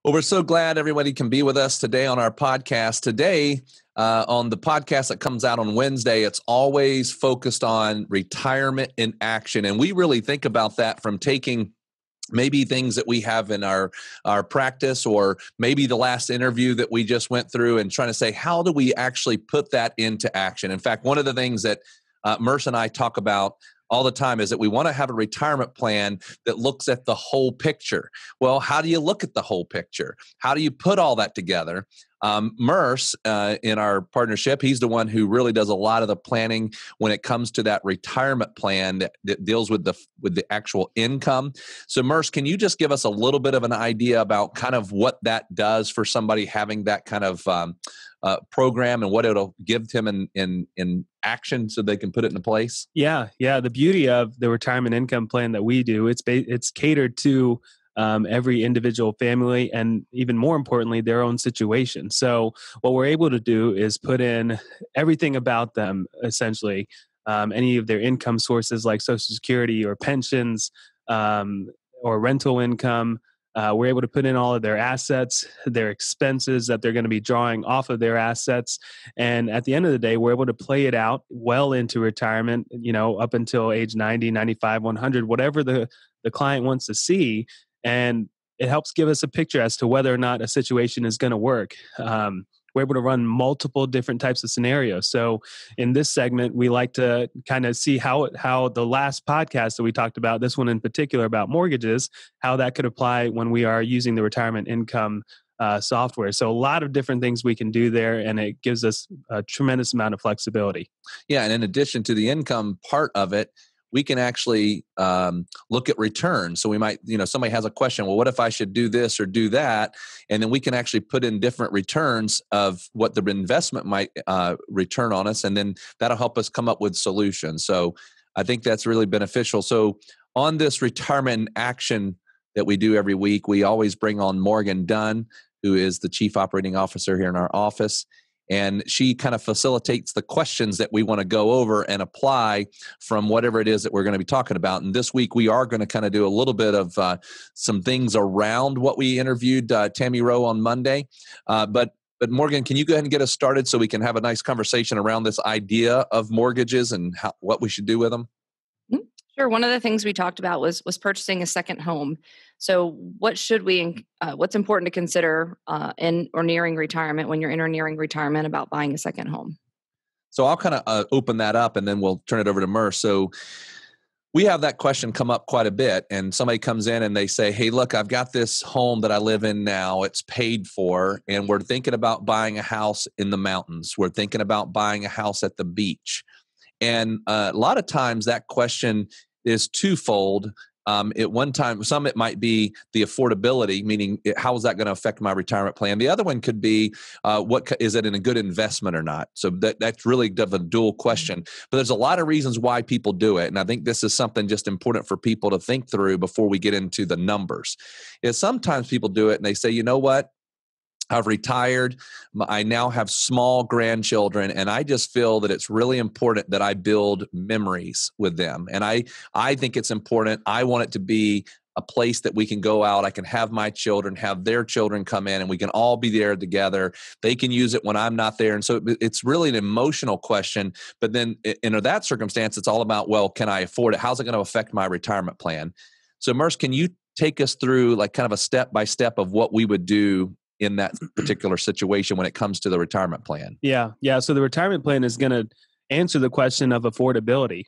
Well, we're so glad everybody can be with us today on our podcast. Today, on the podcast that comes out on Wednesday, it's always focused on retirement in action. And we really think about that from taking maybe things that we have in our practice, or maybe the last interview that we just went through, and trying to say, how do we actually put that into action? In fact, one of the things that Merce and I talk about all the time is that we want to have a retirement plan that looks at the whole picture. Well, how do you look at the whole picture? How do you put all that together? Merce, in our partnership, he's the one who really does a lot of the planning when it comes to that retirement plan that deals with the actual income. So Merce, can you just give us a little bit of an idea about kind of what that does for somebody having that kind of program, and what it'll give them in action so they can put it into place? Yeah. The beauty of the retirement income plan that we do, it's catered to every individual family, and even more importantly, their own situation. So what we're able to do is put in everything about them, essentially, any of their income sources like Social Security or pensions or rental income. We're able to put in all of their assets, their expenses that they're going to be drawing off of their assets. And at the end of the day, we're able to play it out well into retirement, up until age 90, 95, 100, whatever the client wants to see. And it helps give us a picture as to whether or not a situation is going to work. We're able to run multiple different types of scenarios. So in this segment, we like to kind of see how the last podcast that we talked about, this one in particular about mortgages, how that could apply when we are using the retirement income software. So a lot of different things we can do there, and it gives us a tremendous amount of flexibility. Yeah, and in addition to the income part of it, we can actually look at returns. So we might, somebody has a question, well, what if I should do this or do that? And then we can actually put in different returns of what the investment might return on us. And then that'll help us come up with solutions. So I think that's really beneficial. So on this retirement action that we do every week, we always bring on Morgan Dunn, who is the Chief Operating Officer here in our office. And she kind of facilitates the questions that we want to go over and apply from whatever it is that we're going to be talking about. And this week, we are going to kind of do a little bit of some things around what we interviewed Tammy Rowe on Monday. But Morgan, can you go ahead and get us started so we can have a nice conversation around this idea of mortgages and what we should do with them? Sure. One of the things we talked about was purchasing a second home. So what's important to consider in or nearing retirement, when you're in or nearing retirement, about buying a second home? So I'll kind of open that up, and then we'll turn it over to Merce. So we have that question come up quite a bit, and somebody comes in and they say, hey, look, I've got this home that I live in now. It's paid for, and we're thinking about buying a house in the mountains. We're thinking about buying a house at the beach. And a lot of times that question is twofold. At one time, it might be the affordability, meaning how is that going to affect my retirement plan? The other one could be, is it in a good investment or not? So that's really a dual question. But there's a lot of reasons why people do it. And I think this is something just important for people to think through before we get into the numbers. Is sometimes people do it and they say, you know what? I've retired. I now have small grandchildren, and I just feel that it's really important that I build memories with them. And I think it's important. I want it to be a place that we can go out. I can have my children, have their children come in, and we can all be there together. They can use it when I'm not there. And so it's really an emotional question. But then in that circumstance, it's all about, well, can I afford it? How's it going to affect my retirement plan? So Merce, can you take us through like kind of a step-by-step of what we would do in that particular situation when it comes to the retirement plan? Yeah. So the retirement plan is going to answer the question of affordability.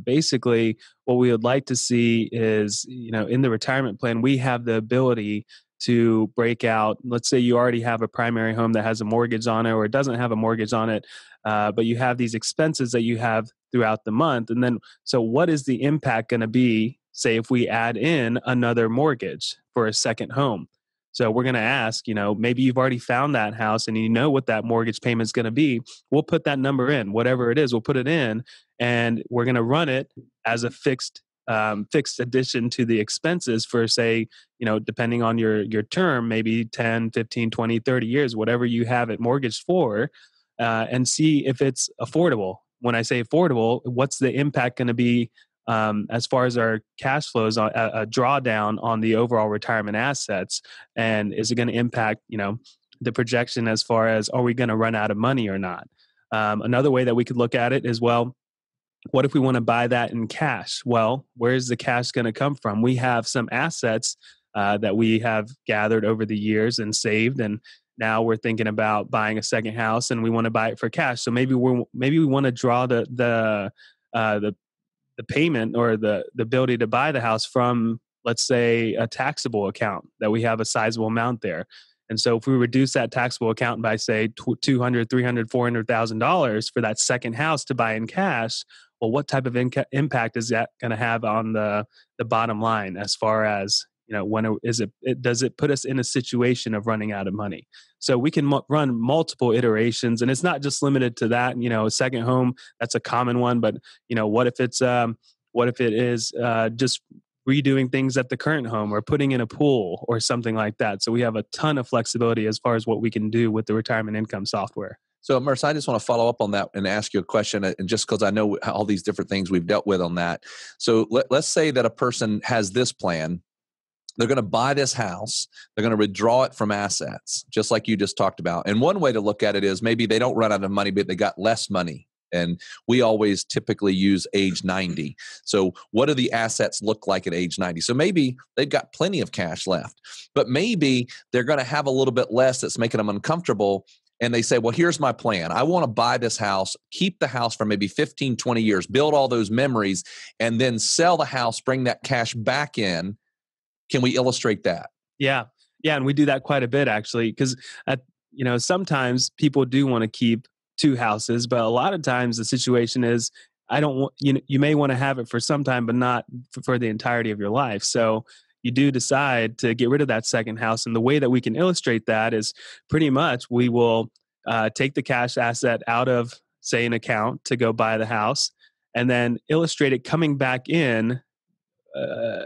Basically, what we would like to see is, in the retirement plan, we have the ability to break out. Let's say you already have a primary home that has a mortgage on it, or it doesn't have a mortgage on it, but you have these expenses that you have throughout the month. And then, so what is the impact going to be, say, if we add in another mortgage for a second home? So we're going to ask, maybe you've already found that house and you know what that mortgage payment is going to be. We'll put that number in, whatever it is, we'll put it in, and we're going to run it as a fixed addition to the expenses for, say, depending on your term, maybe 10, 15, 20, 30 years, whatever you have it mortgaged for, and see if it's affordable. When I say affordable, what's the impact going to be as far as our cash flows, a drawdown on the overall retirement assets, and is it going to impact, the projection as far as are we going to run out of money or not? Another way that we could look at it is, well, what if we want to buy that in cash? Well, where's the cash going to come from? We have some assets that we have gathered over the years and saved, and now we're thinking about buying a second house, and we want to buy it for cash. So maybe we want to draw the payment or the ability to buy the house from, let's say, a taxable account that we have a sizable amount there. And so if we reduce that taxable account by, say, $200,000, $300,000, $400,000 for that second house to buy in cash, well, what type of impact is that going to have on the bottom line as far as, does it put us in a situation of running out of money? So we can run multiple iterations, and it's not just limited to that. A second home, that's a common one, but what if it is just redoing things at the current home or putting in a pool or something like that? So we have a ton of flexibility as far as what we can do with the retirement income software. So, Merce, I just want to follow up on that and ask you a question, and just because I know all these different things we've dealt with on that. So let's say that a person has this plan. They're going to buy this house. They're going to withdraw it from assets, just like you just talked about. And one way to look at it is maybe they don't run out of money, but they got less money. And we always typically use age 90. So what do the assets look like at age 90? So maybe they've got plenty of cash left, but maybe they're going to have a little bit less that's making them uncomfortable. And they say, well, here's my plan. I want to buy this house, keep the house for maybe 15, 20 years, build all those memories, and then sell the house, bring that cash back in. Can we illustrate that? Yeah. And we do that quite a bit, actually, because sometimes people do want to keep two houses, but a lot of times the situation is, you may want to have it for some time, but not for the entirety of your life. So you do decide to get rid of that second house. And the way that we can illustrate that is pretty much we will take the cash asset out of, say, an account to go buy the house, and then illustrate it coming back in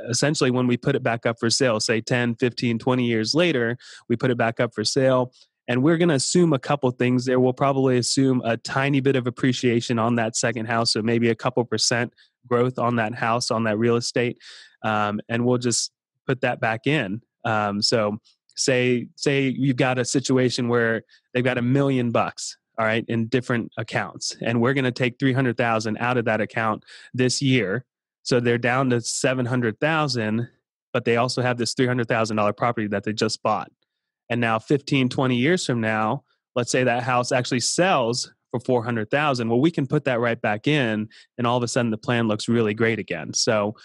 essentially when we put it back up for sale, say 10, 15, 20 years later, we put it back up for sale. And we're going to assume a couple things there. We'll probably assume a tiny bit of appreciation on that second house, so maybe a couple % growth on that house, on that real estate. And we'll just put that back in. So say you've got a situation where they've got $1 million, all right, in different accounts, and we're going to take 300,000 out of that account this year. So they're down to 700,000, but they also have this $300,000 property that they just bought. And now 15, 20 years from now, let's say that house actually sells for 400,000. Well, we can put that right back in, and all of a sudden the plan looks really great again. So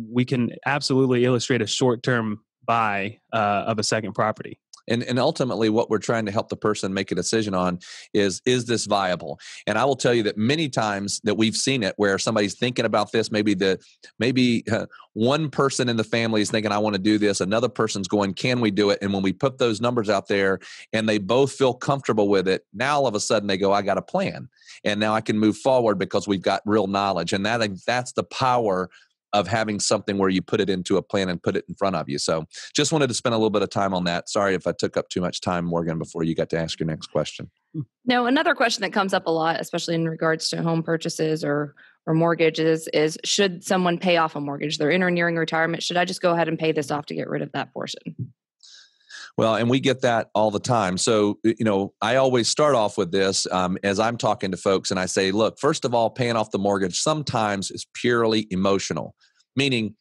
we can absolutely illustrate a short-term buy of a second property. And ultimately, what we're trying to help the person make a decision on is this viable? And I will tell you that many times that we've seen it where somebody's thinking about this, maybe one person in the family is thinking, I want to do this. Another person's going, can we do it? And when we put those numbers out there and they both feel comfortable with it, now all of a sudden they go, I got a plan. And now I can move forward because we've got real knowledge. And that's the power of having something where you put it into a plan and put it in front of you. So just wanted to spend a little bit of time on that. Sorry if I took up too much time, Morgan, before you got to ask your next question. No, another question that comes up a lot, especially in regards to home purchases or mortgages, is should someone pay off a mortgage? They're nearing retirement. Should I just go ahead and pay this off to get rid of that portion? Well, and we get that all the time. So, I always start off with this as I'm talking to folks, and I say, look, first of all, paying off the mortgage sometimes is purely emotional, meaning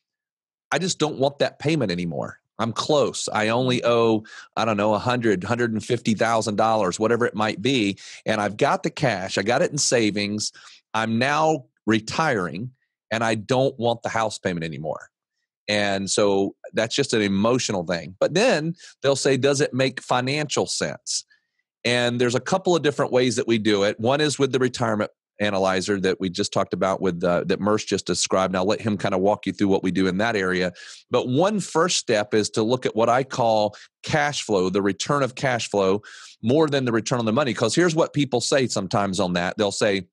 I just don't want that payment anymore. I'm close. I only owe, $100,000, $150,000, whatever it might be. And I've got the cash. I got it in savings. I'm now retiring, and I don't want the house payment anymore. And so that's just an emotional thing. But then they'll say, does it make financial sense? And there's a couple of different ways that we do it. One is with the retirement analyzer that we just talked about with that Merce just described. And I'll let him kind of walk you through what we do in that area. But one first step is to look at what I call cash flow, the return of cash flow, more than the return on the money. Because here's what people say sometimes on that. They'll say,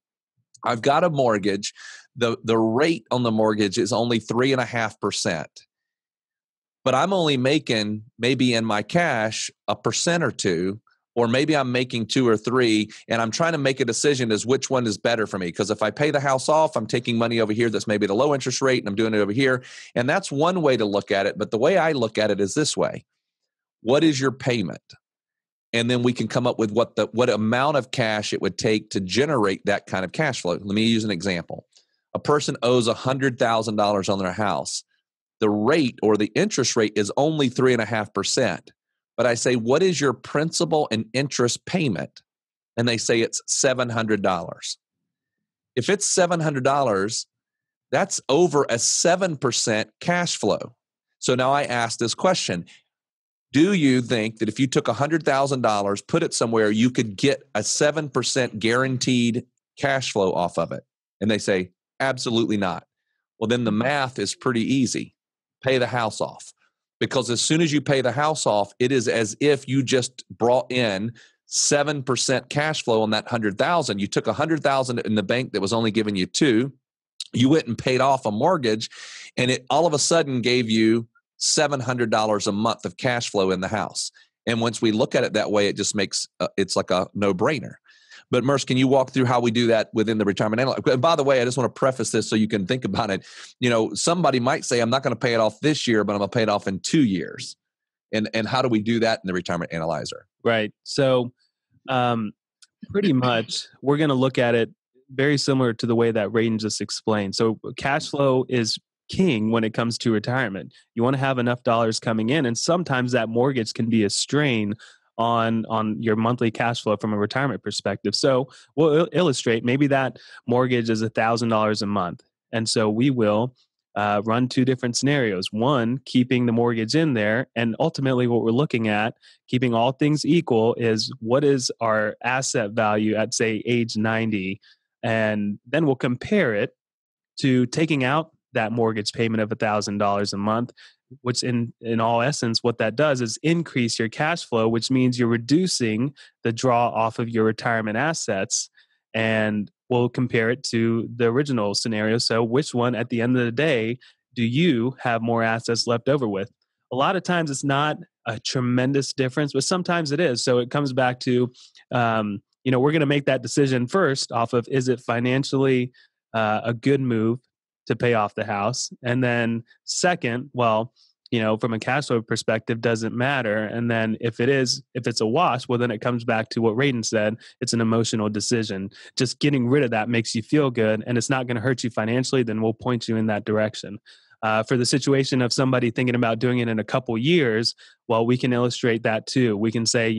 I've got a mortgage. The rate on the mortgage is only 3.5%. But I'm only making maybe in my cash 1% or 2%. or maybe I'm making 2 or 3, and I'm trying to make a decision as which one is better for me. Because if I pay the house off, I'm taking money over here that's maybe the low interest rate, and I'm doing it over here. And that's one way to look at it. But the way I look at it is this way. What is your payment? And then we can come up with what amount of cash it would take to generate that kind of cash flow. Let me use an example. A person owes $100,000 on their house. The rate or the interest rate is only 3.5%. But I say, what is your principal and interest payment? And they say it's $700. If it's $700, that's over a 7% cash flow. So now I ask this question. Do you think that if you took $100,000, put it somewhere, you could get a 7% guaranteed cash flow off of it? And they say, absolutely not. Well, then the math is pretty easy. Pay the house off. Because as soon as you pay the house off, it is as if you just brought in 7% cash flow on that $100,000. You took $100,000 in the bank that was only giving you 2. You went and paid off a mortgage, and it all of a sudden gave you $700 a month of cash flow in the house. And once we look at it that way, it just makes it's like a no-brainer. But Merce, can you walk through how we do that within the retirement analysis? And by the way, I just want to preface this so you can think about it. Somebody might say, I'm not going to pay it off this year, but I'm going to pay it off in 2 years. And how do we do that in the retirement analyzer? Right. So pretty much we're going to look at it very similar to the way that Radon just explained. So cash flow is king when it comes to retirement. You want to have enough dollars coming in, and sometimes that mortgage can be a strain on your monthly cash flow from a retirement perspective. So we'll illustrate, maybe that mortgage is $1,000 a month. And so we will run 2 different scenarios. One, keeping the mortgage in there. And ultimately what we're looking at, keeping all things equal, is what is our asset value at, say, age 90? And then we'll compare it to taking out that mortgage payment of $1,000 a month, which in all essence, what that does is increase your cash flow, which means you're reducing the draw off of your retirement assets. And we'll compare it to the original scenario. So which one at the end of the day do you have more assets left over with? A lot of times it's not a tremendous difference, but sometimes it is. So it comes back to, we're going to make that decision first off of, is it financially a good move to pay off the house? And then second, from a cash flow perspective, doesn't matter. And then if it's a wash, well, then it comes back to what Radon said. It's an emotional decision. Just getting rid of that makes you feel good, and it's not going to hurt you financially. Then we'll point you in that direction. For the situation of somebody thinking about doing it in a couple years, well, we can illustrate that too. We can say,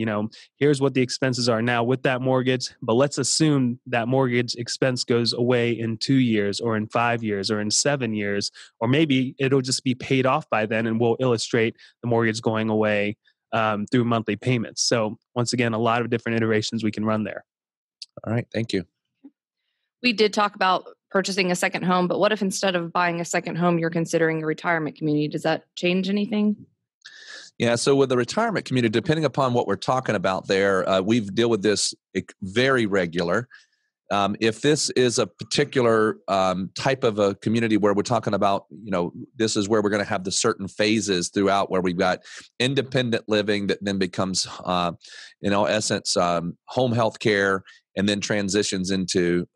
here's what the expenses are now with that mortgage, but let's assume that mortgage expense goes away in 2 years or in 5 years or in 7 years, or maybe it'll just be paid off by then, and we'll illustrate the mortgage going away through monthly payments. So once again, a lot of different iterations we can run there. All right. Thank you. We did talk about purchasing a second home, but what if instead of buying a second home, you're considering a retirement community? Does that change anything? Yeah, so with the retirement community, depending upon what we're talking about there, we deal with this very regular. If this is a particular type of a community where we're talking about, this is where we're going to have the certain phases throughout, where we've got independent living that then becomes, essence, home health care, and then transitions into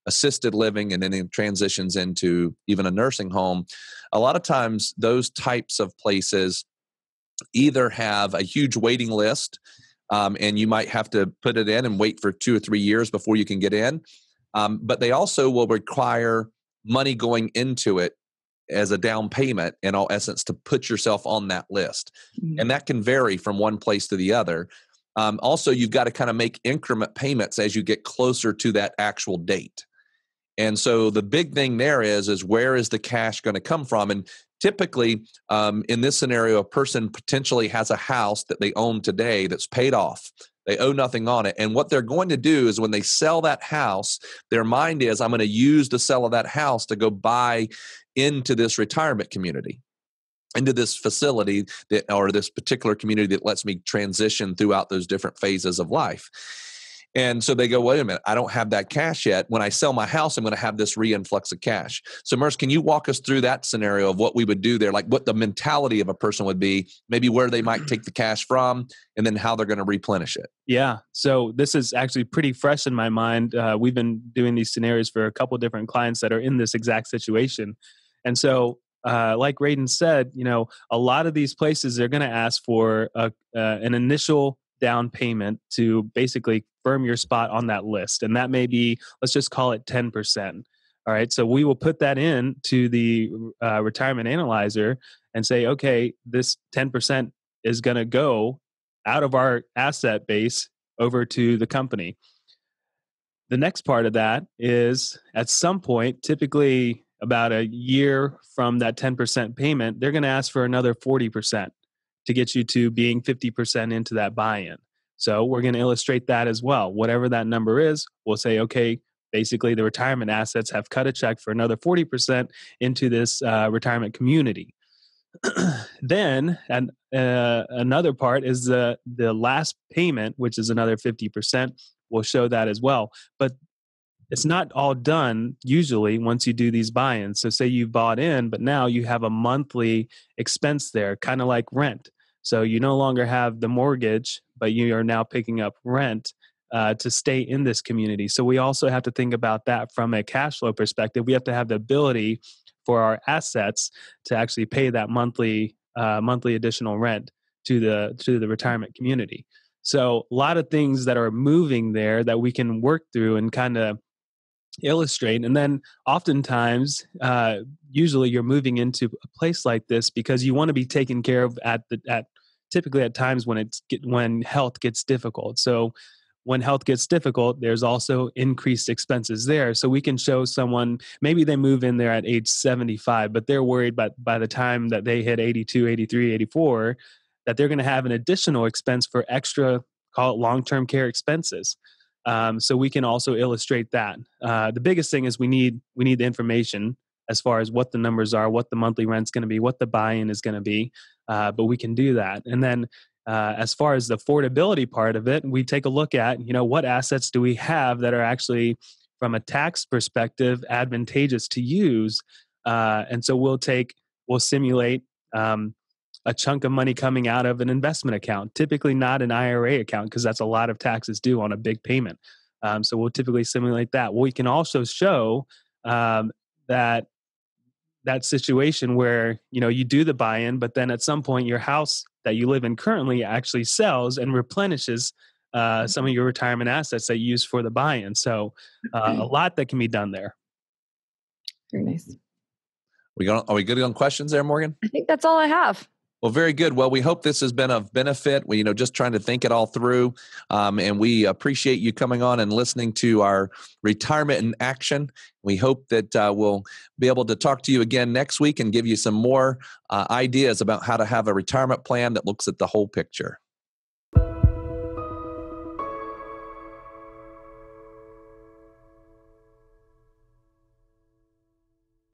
assisted living, and then it transitions into even a nursing home. A lot of times those types of places either have a huge waiting list, and you might have to put it in and wait for 2 or 3 years before you can get in. But they also will require money going into it as a down payment, in all essence, to put yourself on that list. Mm-hmm. And that can vary from one place to the other. Also, you've got to kind of make increment payments as you get closer to that actual date. And so the big thing there is where is the cash going to come from? And typically, in this scenario, a person potentially has a house that they own today that's paid off. They owe nothing on it. And what they're going to do is when they sell that house, their mind is, I'm going to use the sale of that house to go buy into this retirement community, into this facility or this particular community that lets me transition throughout those different phases of life. And so they go, wait a minute, I don't have that cash yet. When I sell my house, I'm going to have this reinflux of cash. So Merce, can you walk us through that scenario of what we would do there? Like what the mentality of a person would be, maybe where they might take the cash from, and then how they're going to replenish it. Yeah. So this is actually pretty fresh in my mind. We've been doing these scenarios for a couple of different clients that are in this exact situation. And so like Radon said, a lot of these places, they're going to ask for an initial down payment to basically firm your spot on that list. And that may be, let's just call it 10%. All right. So we will put that in to the retirement analyzer and say, okay, this 10% is going to go out of our asset base over to the company. The next part of that is at some point, typically about a year from that 10% payment, they're going to ask for another 40% to get you to being 50% into that buy-in. So we're going to illustrate that as well. Whatever that number is, we'll say, okay, basically the retirement assets have cut a check for another 40% into this retirement community. Then another part is the last payment, which is another 50%. We'll show that as well. But it's not all done usually once you do these buy-ins. So say you bought in, but now you have a monthly expense there, kind of like rent. So you no longer have the mortgage, but you are now picking up rent to stay in this community. So we also have to think about that from a cash flow perspective. We have to have the ability for our assets to actually pay that monthly additional rent to the retirement community. So a lot of things that are moving there that we can work through and kind of illustrate. And then oftentimes, usually you're moving into a place like this because you want to be taken care of typically at times when health gets difficult. So when health gets difficult, there's also increased expenses there. So we can show someone, maybe they move in there at age 75, but they're worried by the time that they hit 82, 83, 84, that they're going to have an additional expense for extra, call it long-term care expenses. So we can also illustrate that. The biggest thing is we need the information as far as what the numbers are, what the monthly rent's going to be, what the buy-in is going to be, but we can do that. And then as far as the affordability part of it, we take a look at, what assets do we have that are actually, from a tax perspective, advantageous to use. And so we'll simulate a chunk of money coming out of an investment account, typically not an IRA account, because that's a lot of taxes due on a big payment. So we'll typically simulate that. Well, we can also show that situation where, you do the buy-in, but then at some point your house that you live in currently actually sells and replenishes some of your retirement assets that you use for the buy-in. So a lot that can be done there. Very nice. Are we good on questions there, Morgan? I think that's all I have. Well, very good. Well, we hope this has been of benefit. We, just trying to think it all through. And we appreciate you coming on and listening to our Retirement in Action. We hope that we'll be able to talk to you again next week and give you some more ideas about how to have a retirement plan that looks at the whole picture.